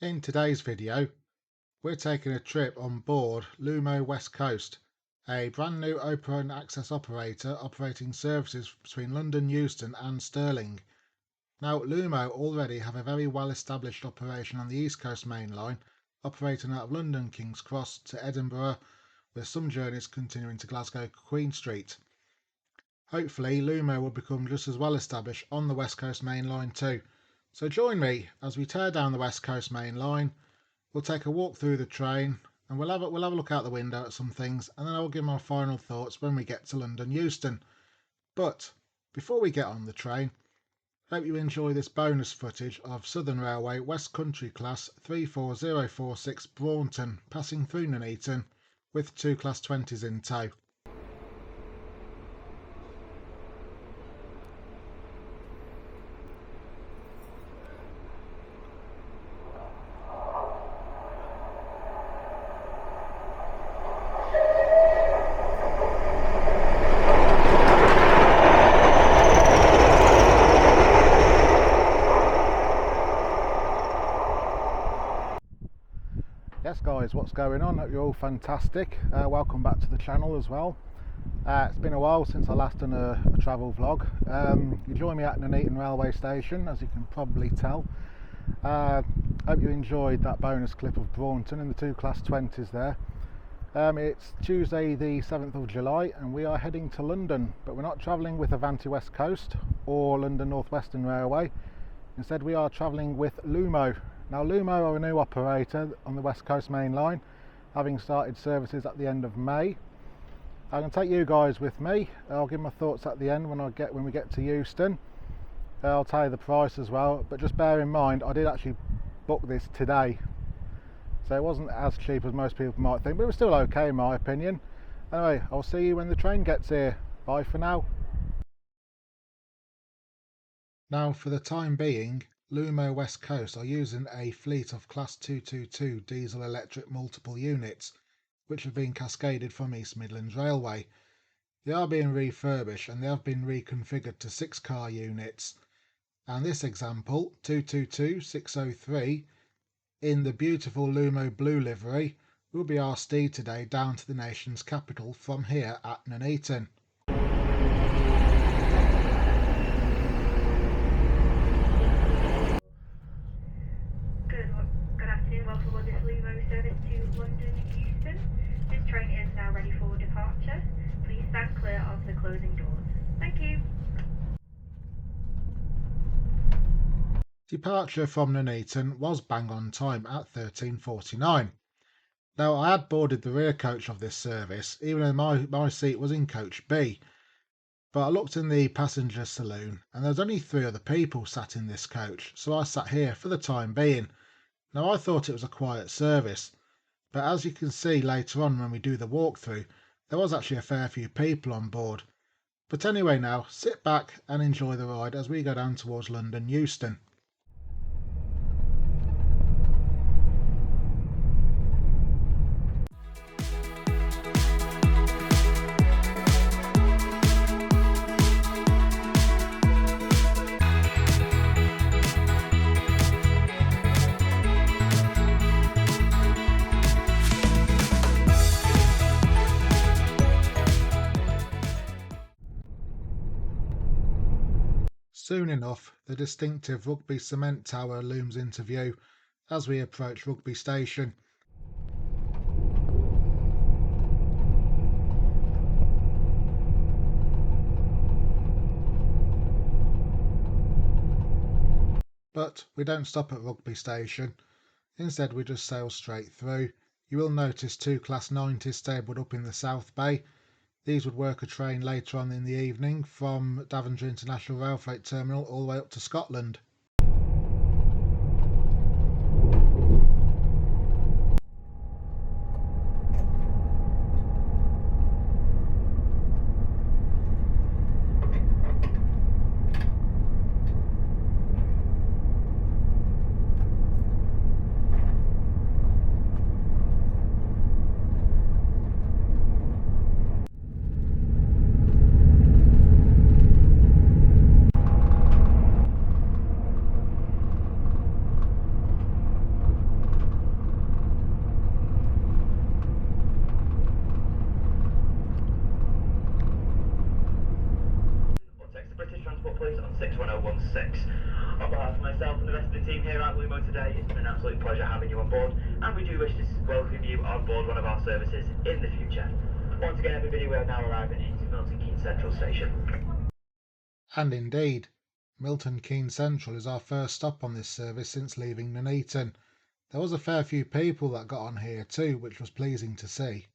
In today's video, we're taking a trip on board Lumo West Coast, a brand new open access operator operating services between London Euston and Stirling. Now, Lumo already have a very well established operation on the East Coast Mainline, operating out of London King's Cross to Edinburgh, with some journeys continuing to Glasgow Queen Street. Hopefully, Lumo will become just as well established on the West Coast Mainline too. So join me as we tear down the West Coast Mainline. We'll take a walk through the train and we'll have a look out the window at some things, and then I'll give my final thoughts when we get to London Euston. But before we get on the train, hope you enjoy this bonus footage of Southern Railway West Country Class 34046 Braunton passing through Nuneaton with two Class 20s in tow. Yes guys, what's going on? Hope you're all fantastic. Welcome back to the channel as well. It's been a while since I last done a travel vlog. You join me at Nuneaton railway station, as you can probably tell. Hope you enjoyed that bonus clip of Braunton and the two Class 20s there. It's Tuesday the 7th of July and we are heading to London, but we're not travelling with Avanti West Coast or London North Western Railway. Instead we are travelling with Lumo. Now, Lumo are a new operator on the West Coast Mainline, having started services at the end of May. I'm going to take you guys with me. I'll give my thoughts at the end when we get to Euston. I'll tell you the price as well, but just bear in mind I did actually book this today, so it wasn't as cheap as most people might think, but it was still okay in my opinion. Anyway, I'll see you when the train gets here. Bye for now. Now, for the time being, Lumo West Coast are using a fleet of Class 222 diesel electric multiple units, which have been cascaded from East Midlands Railway. They are being refurbished and they have been reconfigured to 6-car units. And this example, 222603, in the beautiful Lumo blue livery, will be our steed today down to the nation's capital from here at Nuneaton. Welcome on this Lumo service to London Euston. This train is now ready for departure. Please stand clear of the closing doors. Thank you. Departure from Nuneaton was bang on time at 13:49. Now, I had boarded the rear coach of this service, even though my seat was in coach B. But I looked in the passenger saloon and there was only 3 other people sat in this coach, so I sat here for the time being. Now, I thought it was a quiet service, but as you can see later on when we do the walkthrough, there was actually a fair few people on board. But anyway, now sit back and enjoy the ride as we go down towards London Euston. Soon enough, the distinctive Rugby cement tower looms into view as we approach Rugby Station. But we don't stop at Rugby Station. Instead, we just sail straight through. You will notice 2 Class 90s stabled up in the South Bay. These would work a train later on in the evening from Daventry International Rail Freight Terminal all the way up to Scotland. 6. On behalf of myself and the rest of the team here at Lumo today, it's been an absolute pleasure having you on board, and we do wish to welcome you on board one of our services in the future. Once again, everybody, we are now arriving into Milton Keynes Central Station. And indeed, Milton Keynes Central is our first stop on this service since leaving Nuneaton. There was a fair few people that got on here too, which was pleasing to see.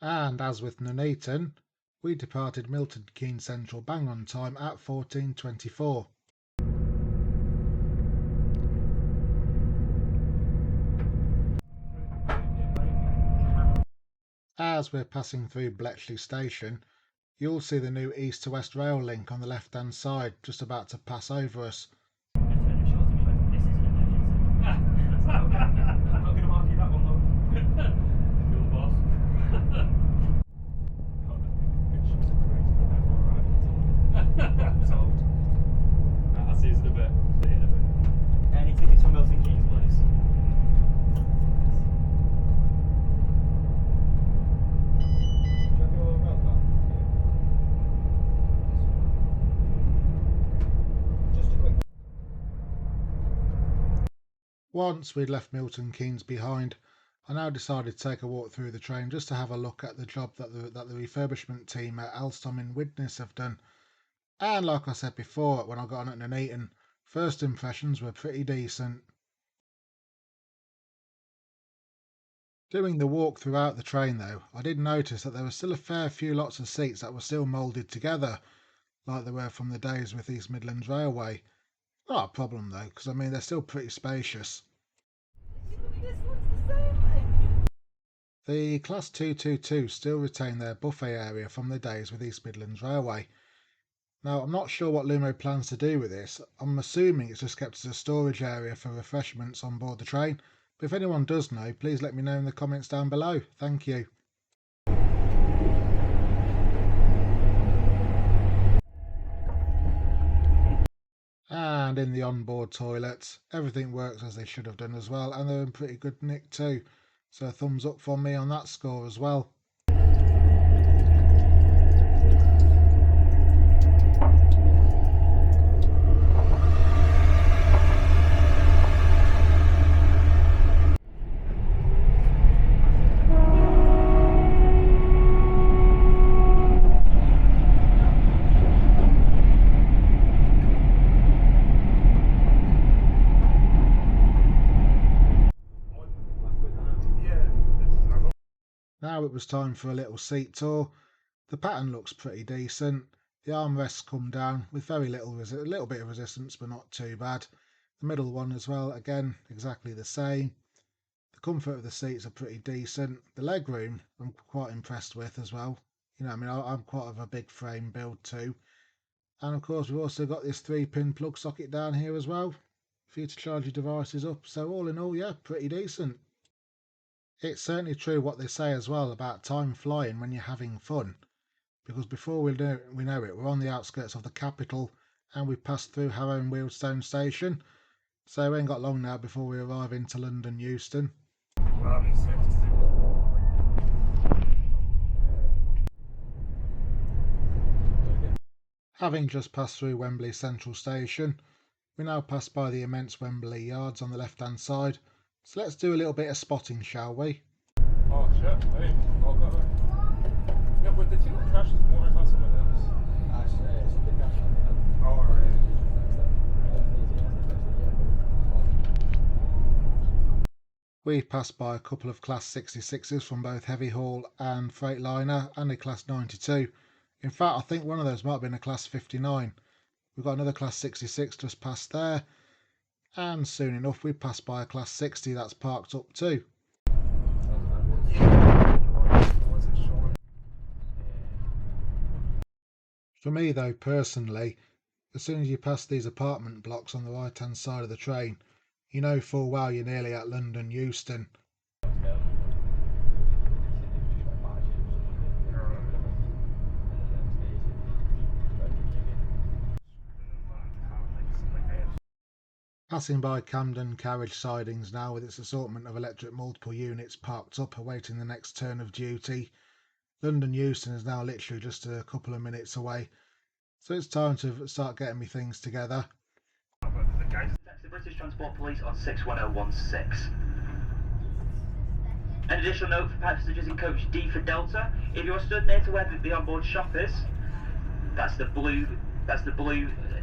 And as with Nuneaton, we departed Milton Keynes Central bang on time at 14:24. As we're passing through Bletchley Station, you'll see the new east to west rail link on the left hand side just about to pass over us. Any tickets from Milton Keynes, please? Once we'd left Milton Keynes behind, I now decided to take a walk through the train just to have a look at the job that the refurbishment team at Alstom in Widnes have done. And like I said before, when I got on at Nuneaton, first impressions were pretty decent. Doing the walk throughout the train though, I did notice that there were still a fair few lots of seats that were still moulded together, like they were from the days with East Midlands Railway. Not a problem though, because I mean they're still pretty spacious. The Class 222 still retain their buffet area from the days with East Midlands Railway. Now I'm not sure what Lumo plans to do with this. I'm assuming it's just kept as a storage area for refreshments on board the train, but if anyone does know, please let me know in the comments down below. Thank you. And in the onboard toilets, everything works as they should have done as well, and they're in pretty good nick too. So a thumbs up from me on that score as well. Now it was time for a little seat tour. The pattern looks pretty decent. The armrests come down with very little a little bit of resistance, but not too bad. The middle one as well, again exactly the same. The comfort of the seats are pretty decent. The leg room I'm quite impressed with as well. You know, I mean, I'm quite of a big frame build too. And of course we've also got this 3-pin plug socket down here as well for you to charge your devices up. So all in all, yeah, pretty decent. It's certainly true what they say as well about time flying when you're having fun, because before we know it, we're on the outskirts of the capital and we've passed through Harrow and Wealdstone station, so we ain't got long now before we arrive into London Euston. Having just passed through Wembley Central Station, we now pass by the immense Wembley Yards on the left hand side. So let's do a little bit of spotting, shall we? Oh shit, hey, well got it. Yeah, but did you not crash this morning? I thought someone else. Something crashed. Oh, alright. We've passed by a couple of Class 66s from both Heavy Haul and Freightliner and a Class 92. In fact, I think one of those might have been a Class 59. We've got another Class 66 just past there. And soon enough we pass by a Class 60 that's parked up too. For me though, personally, as soon as you pass these apartment blocks on the right hand side of the train, you know full well you're nearly at London Euston. Passing by Camden carriage sidings now with its assortment of electric multiple units parked up awaiting the next turn of duty. London Euston is now literally just a couple of minutes away, so it's time to start getting me things together. The British Transport Police on 61016. An additional note for passengers in coach D for Delta: if you are stood near to where the onboard shop is, that's the blue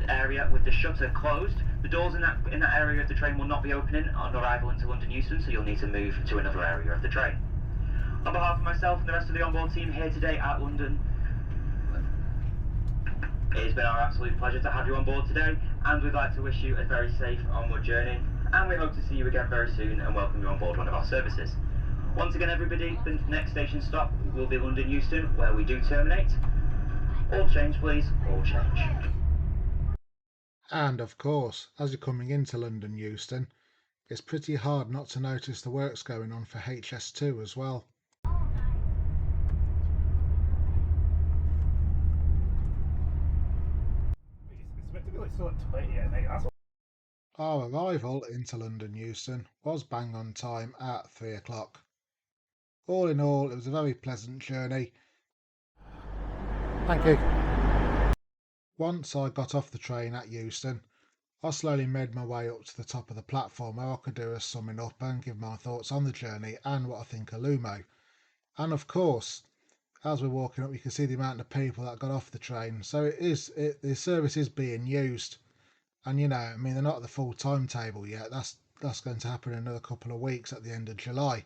area with the shutter closed. The doors in that area of the train will not be opening on arrival into London Euston, so you'll need to move to another area of the train. On behalf of myself and the rest of the onboard team here today at London, it has been our absolute pleasure to have you on board today, and we'd like to wish you a very safe onward journey, and we hope to see you again very soon and welcome you on board one of our services. Once again, everybody, the next station stop will be London Euston, where we do terminate. All change, please. All change. And of course, as you're coming into London Euston, it's pretty hard not to notice the works going on for HS2 as well. Our arrival into London Euston was bang on time at 3 o'clock. All in all, it was a very pleasant journey. Thank you. Once I got off the train at Euston, I slowly made my way up to the top of the platform where I could do a summing up and give my thoughts on the journey and what I think of Lumo. And of course, as we're walking up, you can see the amount of people that got off the train. So the service is being used. And you know, I mean, they're not at the full timetable yet. That's going to happen in another couple of weeks at the end of July.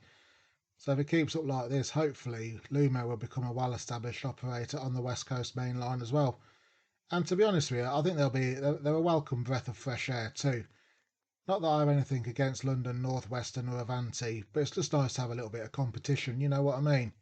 So if it keeps up like this, hopefully Lumo will become a well-established operator on the West Coast Mainline as well. And to be honest with you, I think they're a welcome breath of fresh air too. Not that I have anything against London, North Western or Avanti, but it's just nice to have a little bit of competition, you know what I mean?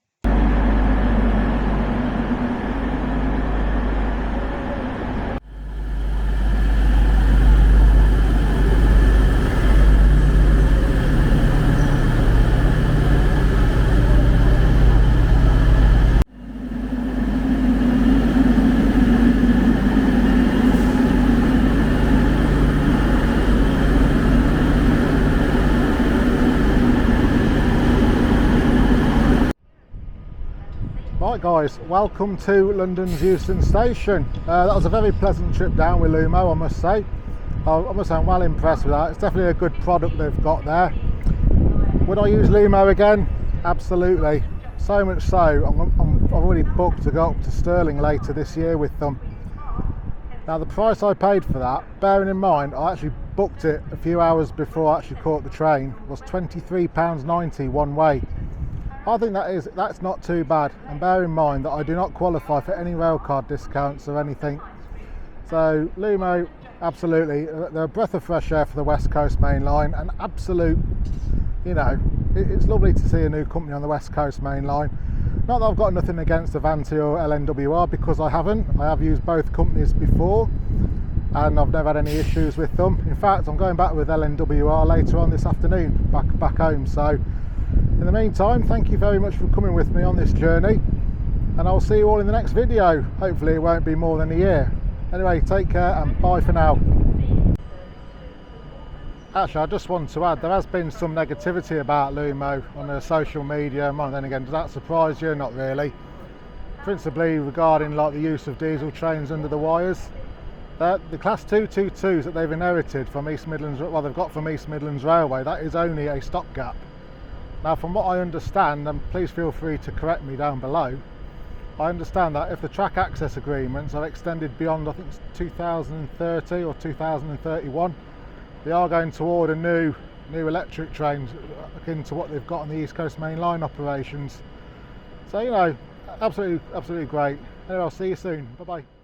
Right guys, welcome to London's Euston Station. That was a very pleasant trip down with Lumo, I must say. I must say I'm well impressed with that. It's definitely a good product they've got there. Would I use Lumo again? Absolutely. So much so, I've already booked to go up to Stirling later this year with them. Now the price I paid for that, bearing in mind I actually booked it a few hours before I actually caught the train, was £23.90 one way. I think that's not too bad, and bear in mind that I do not qualify for any railcard discounts or anything. So Lumo, absolutely, they're a breath of fresh air for the West Coast Mainline, and absolute, you know, it's lovely to see a new company on the West Coast Mainline. Not that I've got nothing against Avanti or LNWR, because I haven't. I have used both companies before and I've never had any issues with them. In fact, I'm going back with LNWR later on this afternoon, back home. So in the meantime, thank you very much for coming with me on this journey, and I'll see you all in the next video. Hopefully it won't be more than a year. Anyway, take care and bye for now. Actually, I just want to add, there has been some negativity about Lumo on the social media, and then again, does that surprise you? Not really. Principally regarding like the use of diesel trains under the wires. The class 222s that they've inherited from East Midlands, well, they've got from East Midlands Railway, that is only a stopgap. Now, from what I understand, and please feel free to correct me down below, I understand that if the track access agreements are extended beyond, I think it's 2030 or 2031, they are going to order new electric trains akin to what they've got on the East Coast Mainline operations. So, you know, absolutely great. Anyway, I'll see you soon. Bye bye.